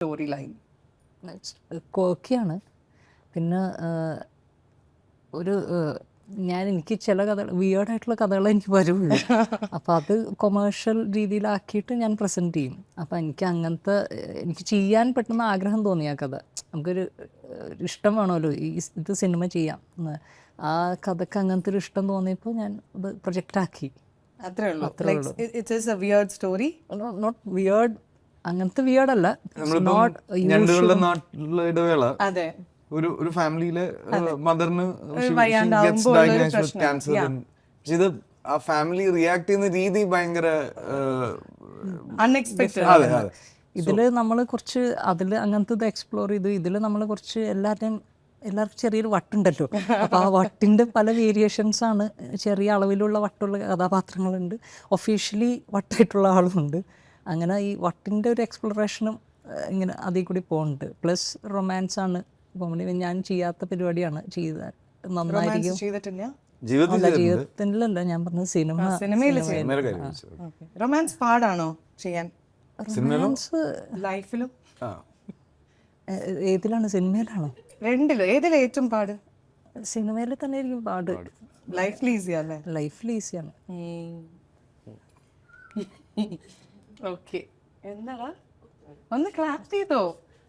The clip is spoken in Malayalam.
Story line? കോക്കിയാണ്. പിന്നെ ഒരു എനിക്ക് ചില കഥകൾ വിയേർഡായിട്ടുള്ള കഥകൾ എനിക്ക് വരുള്ളൂ. അപ്പോൾ അത് കൊമേഴ്ഷ്യൽ രീതിയിലാക്കിയിട്ട് ഞാൻ പ്രസൻറ്റ് ചെയ്യും. അപ്പോൾ എനിക്ക് അങ്ങനത്തെ എനിക്ക് ചെയ്യാൻ പെട്ടെന്ന് ആഗ്രഹം തോന്നി ആ കഥ. നമുക്കൊരു ഇഷ്ടം വേണമല്ലോ ഇത് സിനിമ ചെയ്യാം. ആ കഥക്ക് അങ്ങനത്തെ ഒരു ഇഷ്ടം തോന്നിയപ്പോൾ ഞാൻ അത് പ്രൊജക്റ്റാക്കി. അത്രേ ഉള്ളൂ. It is a weird story. Not weird, അങ്ങനത്തെ വിയേർഡല്ല. ഞണ്ടുകളുടെ നാട്ടിലെ ഇടവേള. അതെ, ഒരു ഫാമിലിയിലെ മദറിന് ക്യാൻസർ. ഇത് ആ ഫാമിലി റിയാക്ട് ചെയ്യുന്ന രീതി ഭയങ്കര അൺഎക്സ്പെക്ടഡ്. ഇതില് നമ്മൾ കുറച്ച് അതിൽ അങ്ങനത്തെ ഇത് എക്സ്പ്ലോർ ചെയ്തു. ഇതിൽ നമ്മൾ കുറച്ച് എല്ലാവർക്കും ചെറിയൊരു വട്ടുണ്ടല്ലോ. അപ്പോൾ ആ വട്ടിൻ്റെ പല വേരിയേഷൻസ് ആണ്. ചെറിയ അളവിലുള്ള വട്ടുള്ള കഥാപാത്രങ്ങളുണ്ട്, ഒഫീഷ്യലി വട്ടായിട്ടുള്ള ആളുമുണ്ട്. അങ്ങനെ ഈ വട്ടിൻ്റെ ഒരു എക്സ്പ്ലോറേഷനും ഇങ്ങനെ അതിൽ കൂടി പോകുന്നുണ്ട്. പ്ലസ് റൊമാൻസ് ആണ്. കോമഡി ഞാൻ ചെയ്യാത്ത പരിപാടിയാണ്. ചെയ്താൽ നന്നായിരിക്കും. ജീവിതത്തിലല്ല ഞാൻ പറഞ്ഞത്, സിനിമയിൽ. റൊമാൻസ് പാടാണോ ചെയ്യാൻ? റൊമാൻസ് ലൈഫിലും ഏതിലാണ്? സിനിമയിലാണോ? രണ്ടിലും. ഏതിലും ഏറ്റവും പാട്? സിനിമയിൽ തന്നെ ആയിരിക്കും പാട്. ലൈഫിൽ ഈസി അല്ലേ? ലൈഫിൽ ഈസിയാണ്. ഓക്കെ, എന്താടാ ഒന്ന് ക്ലാപ്പ് ചെയ്തോ?